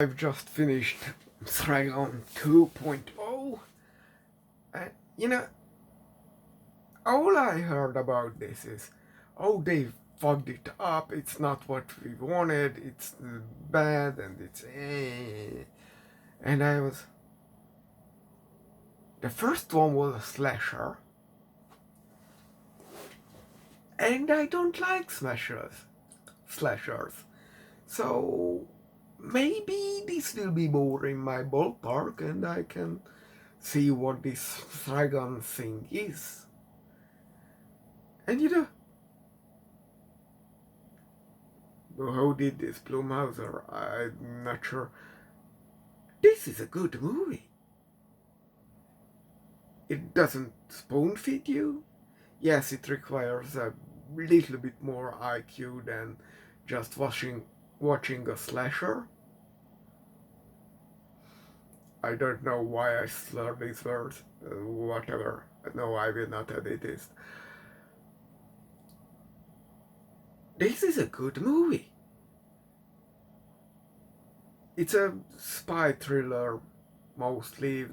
I've just finished M3GAN 2.0, and all I heard about this is, oh, they fucked it up, it's not what we wanted, it's bad, and it's And the first one was a slasher, and I don't like slashers, so maybe this will be more in my ballpark, and I can see what this dragon thing is. And how did this Blumhauser? I'm not sure. This is a good movie. It doesn't spoon feed you. Yes, it requires a little bit more IQ than just watching a slasher. I don't know why I slurred these words. Whatever. No, I will not edit this. This is a good movie. It's a spy thriller, mostly,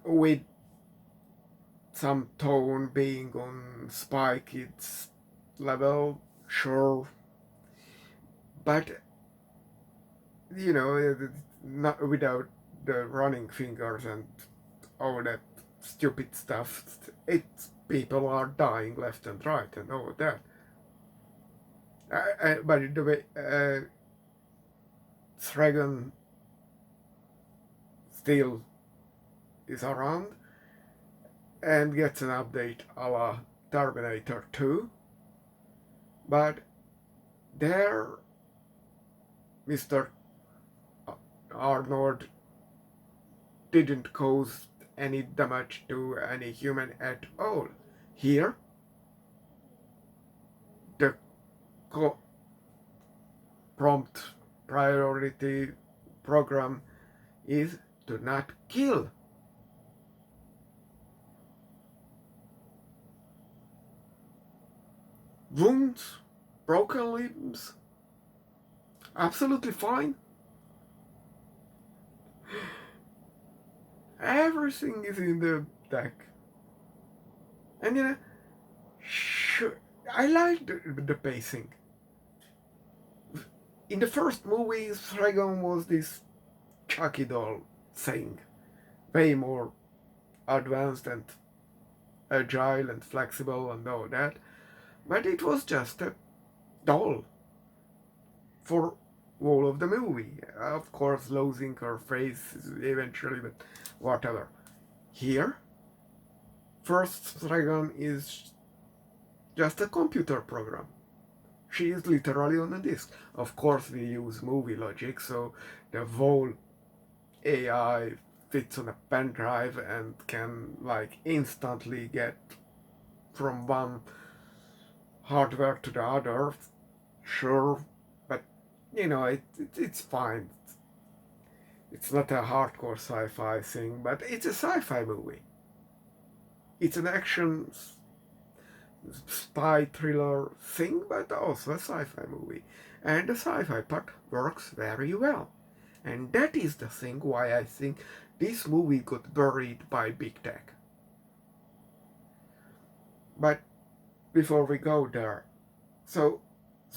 with some tone being on Spy Kids level, sure. But, not without the running fingers and all that stupid stuff. It's people are dying left and right and all that. By the way, Dragon still is around and gets an update a la Terminator 2, but there Mr. Arnold didn't cause any damage to any human at all. Here, the prompt priority program is to not kill. Wounds, broken limbs, absolutely fine. Everything is in the deck. And sure, I like the pacing. In the first movie, Dragon was this Chucky doll thing, way more advanced and agile and flexible and all that, but it was just a doll for all of the movie. Of course, losing her face eventually, but whatever. Here, first Dragon is just a computer program. She is literally on a disk. Of course, we use movie logic, so the whole AI fits on a pen drive and can instantly get from one hardware to the other. Sure, but it's fine. It's not a hardcore sci-fi thing, but it's a sci-fi movie. It's an action spy thriller thing, but also a sci-fi movie. And the sci-fi part works very well. And that is the thing why I think this movie got buried by big tech. But before we go there, so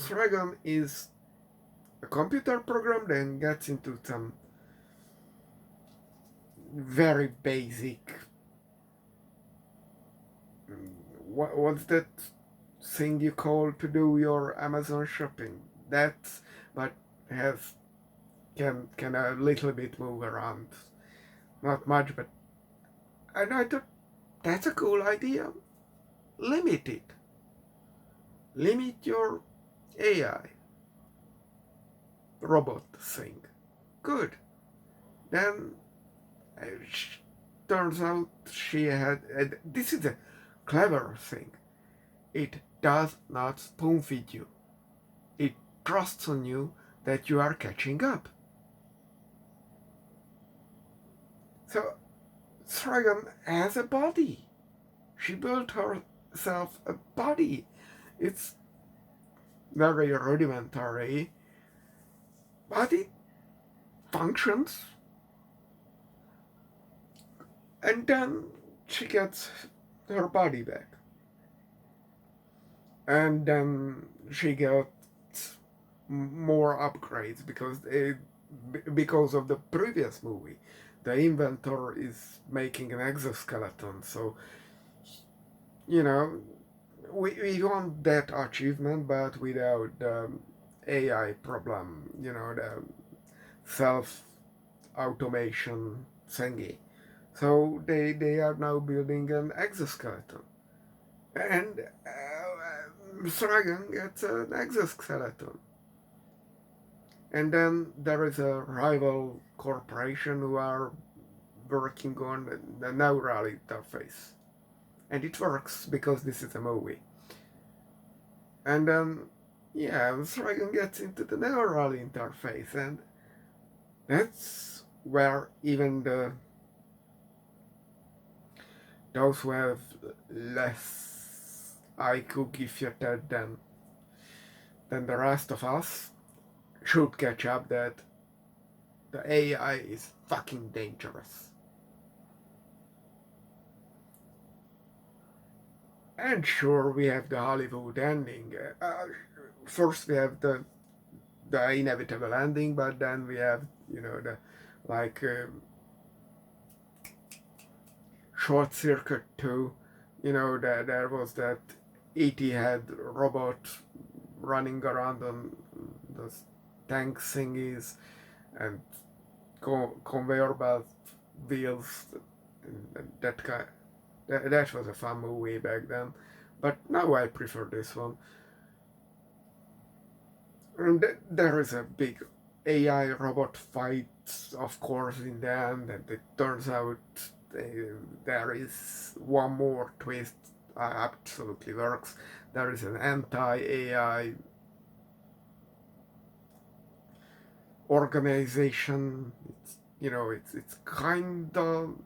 Dragon is a computer program, then gets into some very basic, what's that thing you call to do your Amazon shopping? That's, but can a little bit move around, not much, but and I thought that's a cool idea. Limit it. Limit your AI robot thing. Good. Then turns out she had. This is a clever thing. It does not spoon feed you. It trusts on you that you are catching up. So Dragon has a body. She built herself a body. It's very rudimentary, but it functions. And then she gets her body back. And then she gets more upgrades because of the previous movie. The inventor is making an exoskeleton, so you know we want that achievement, but without the AI problem, the self automation thingy. So they are now building an exoskeleton, and m3GAN gets an exoskeleton. And then there is a rival corporation who are working on the neural interface. And it works because this is a movie. And then, yeah, m3GAN gets into the neural interface, and that's where even those who have less IQ gifted than the rest of us should catch up that the AI is fucking dangerous. And sure, we have the Hollywood ending. First, we have the inevitable ending, but then we have the like short circuit too. There was that E.T. had robot running around on the tank thingies and conveyor belt wheels. And that was a fun movie back then, but now I prefer this one. And there is a big AI robot fight, of course, in the end, and it turns out there is one more twist. Absolutely works. There is an anti-AI organization. It's kind of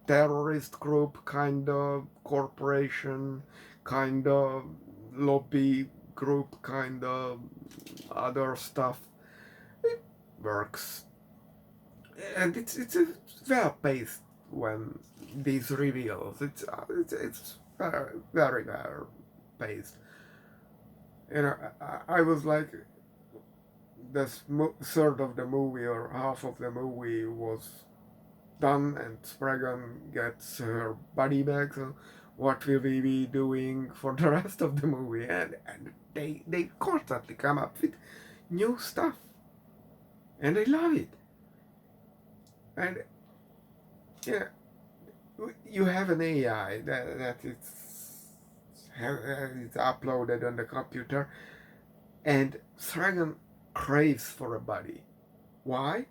terrorist group, kind of corporation, kind of lobby group, kind of other stuff. It works, and it's well paced when these reveals. It's very well paced. I was like, this third of the movie or half of the movie was done, and m3GAN gets her body back. So what will we be doing for the rest of the movie? And they constantly come up with new stuff, and I love it. And yeah, you have an AI that it's uploaded on the computer, and m3GAN craves for a body. Why?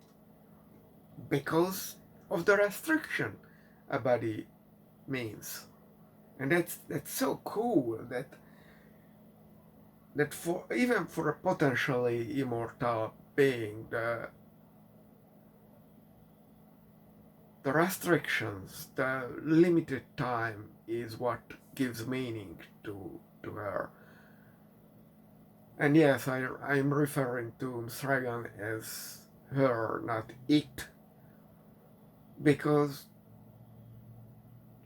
Because of the restriction a body means. And that's so cool that for even for a potentially immortal being, the restrictions, the limited time is what gives meaning to her. And yes, I'm referring to m3GAN as her, not it, because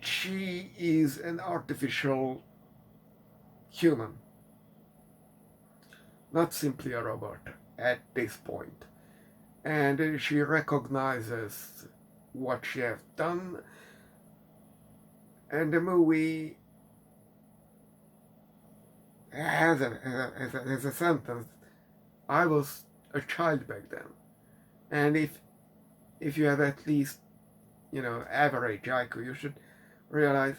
she is an artificial human, not simply a robot at this point. And she recognizes what she has done, and the movie has a sentence. I was a child back then, and if you have at least average IQ, you should realize,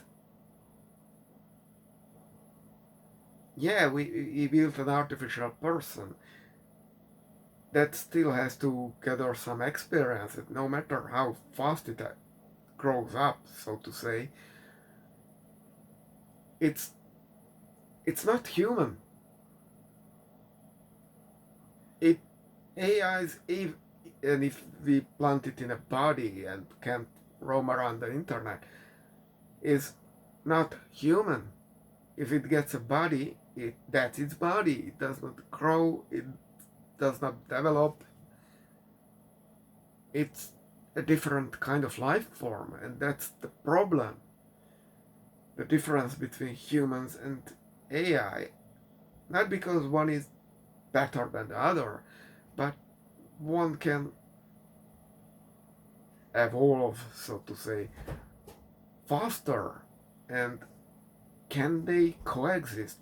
yeah, we built an artificial person that still has to gather some experience, no matter how fast it grows up, so to say. It's not human. It AI's, and if we plant it in a body and can't roam around the internet, is not human. If it gets a body, that's its body. It does not grow. does not develop, it's a different kind of life form, and that's the problem. The difference between humans and AI, not because one is better than the other, but one can evolve, so to say, faster. And can they coexist?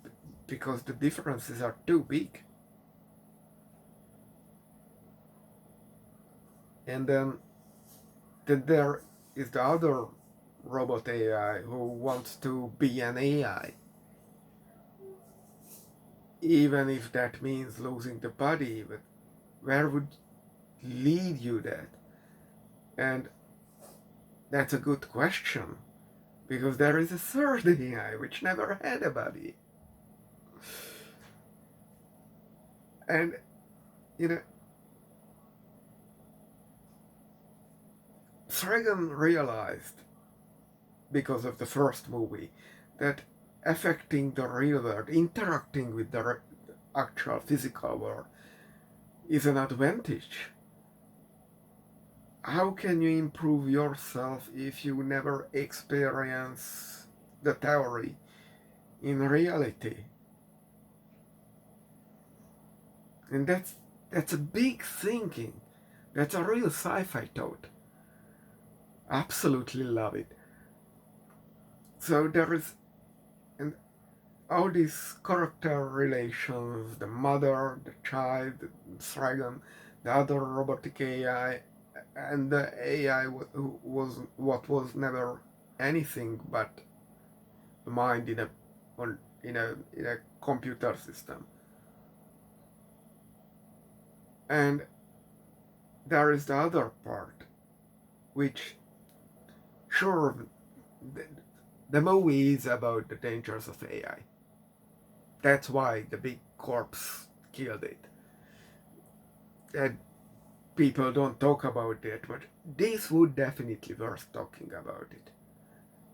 Because the differences are too big. And then there is the other robot AI who wants to be an AI, even if that means losing the body. But where would lead you that? And that's a good question, because there is a third AI which never had a body. And, you know, M3GAN realized, because of the first movie, that affecting the real world, interacting with the actual physical world, is an advantage. How can you improve yourself if you never experience the theory in reality? And that's a big thinking. That's a real sci-fi thought. Absolutely love it. So there is, and all these character relations, the mother, the child, the dragon, the other robotic AI, and the AI who was what was never anything but a mind in a computer system. And there is the other part, which, sure, the, the movie is about the dangers of AI. That's why the big corpse killed it. And people don't talk about it, but this would definitely worth talking about it.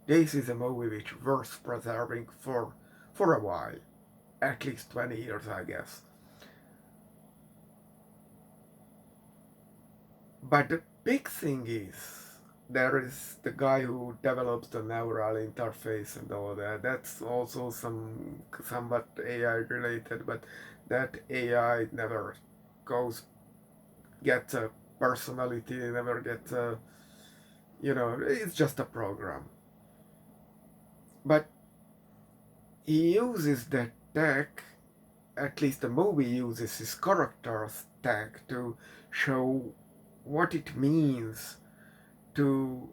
This is a movie which worth preserving for a while, at least 20 years, I guess. But the big thing is, there is the guy who develops the neural interface and all that. That's also somewhat AI related, but that AI never gets a personality, never gets a, it's just a program. But he uses that tech, at least the movie uses his character's tech to show what it means to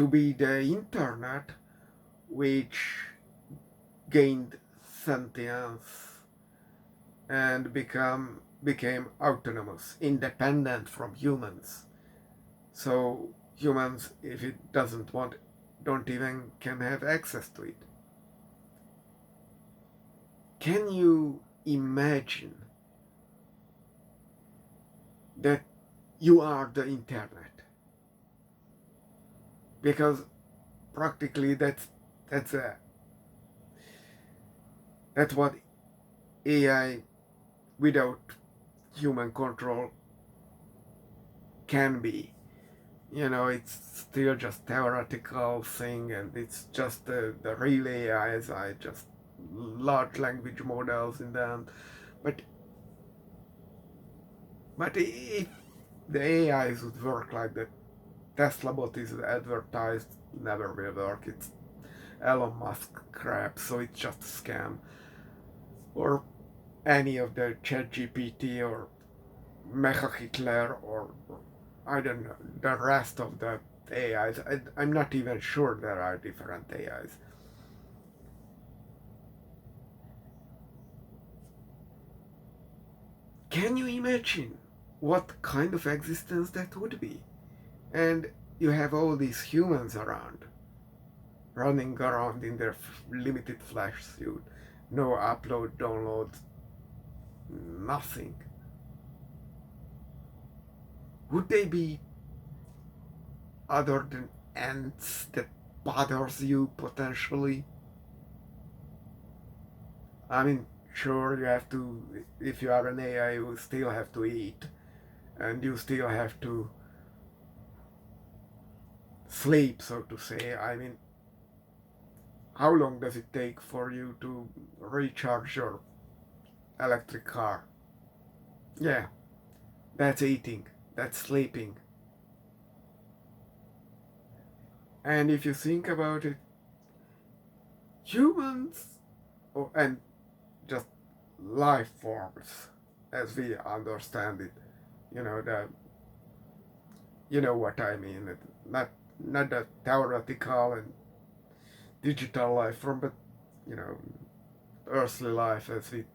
be the internet, which gained sentience and became autonomous, independent from humans. So humans, if it doesn't want, don't even can have access to it. Can you imagine that you are the internet? Because practically that's what AI without human control can be. It's still just theoretical thing, and it's just the real AIs, I just large language models in them. But if the AIs would work like the Tesla bot is advertised, never will work. It's Elon Musk crap, so it's just a scam. Or any of the ChatGPT or Mecha Hitler or I don't know, the rest of the AIs. I'm not even sure there are different AIs. Can you imagine what kind of existence that would be? And you have all these humans around, running around in their limited flesh suit. No upload, download, nothing. Would they be other than ants that bothers you potentially? I mean, Sure, you have to, if you are an AI, you still have to eat, and you still have to sleep, so to say. I mean, how long does it take for you to recharge your electric car? Yeah, that's eating, that's sleeping. And if you think about it, humans, and just life forms as we understand it, you know, that you know what I mean. Not not the theoretical and digital life form, but you know, earthly life as we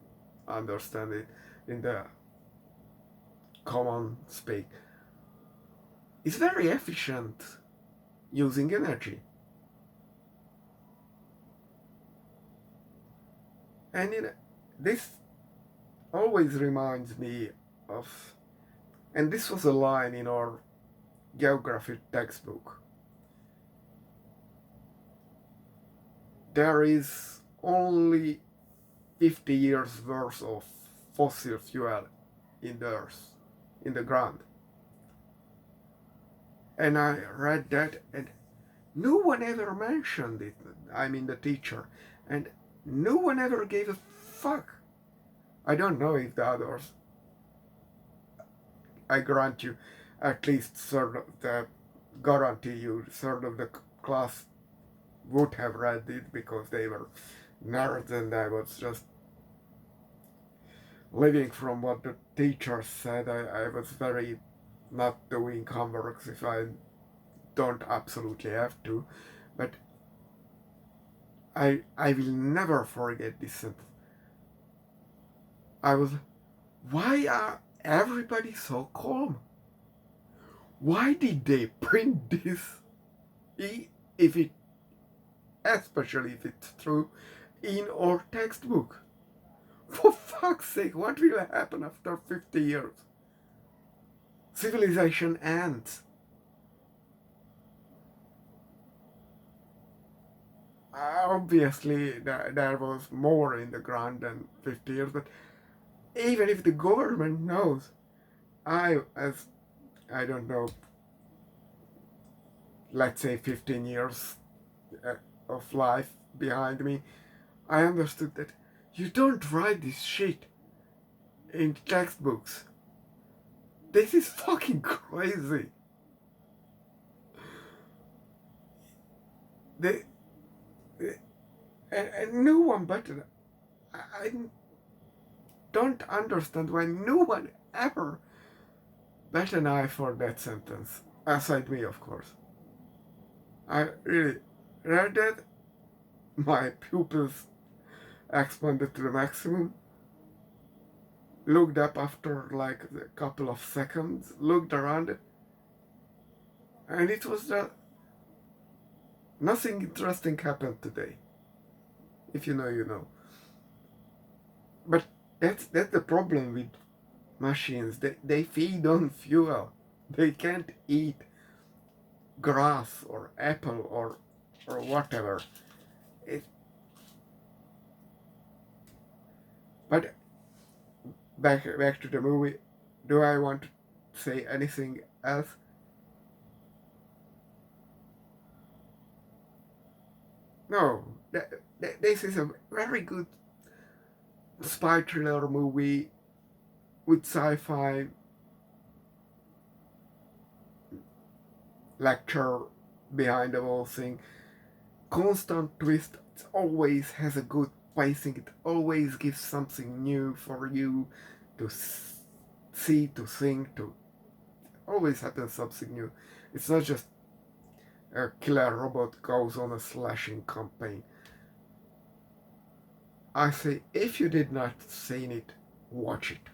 understand it in the common speak. It's very efficient using energy. And this always reminds me of, and this was a line in our geography textbook. There is only 50 years worth of fossil fuel in the earth, in the ground. And I read that, and no one ever mentioned it. I mean, the teacher. And no one ever gave a fuck. I don't know if the others, I grant you, at least sort of the, guarantee you, sort of the class would have read it because they were nerds and I was just living from what the teacher said. I was very not doing homeworks if I don't absolutely have to. But I will never forget this sentence. I was, why are everybody so calm? Why did they print this? If it, especially if it's true, in our textbook. For fuck's sake, what will happen after 50 years? Civilization ends. Obviously, there was more in the ground than 50 years, but even if the government knows, as I don't know, let's say 15 years uh, of life behind me, I understood that you don't write this shit in textbooks. This is fucking crazy. They, and no one better. I don't understand why no one ever bet an eye for that sentence. Aside me, of course. I really read that, my pupils expanded to the maximum, looked up after like a couple of seconds, looked around, and it was just nothing interesting happened today. If you know, you know. But that's the problem with machines. They feed on fuel. They can't eat grass or apple or whatever. It, but back to the movie. Do I want to say anything else? No. This is a very good spy thriller movie with sci-fi lecture behind the whole thing. Constant twist. It always has a good pacing. It always gives something new for you to see, to think, to always happens something new. It's not just a killer robot goes on a slashing campaign. I say, if you did not see it, watch it.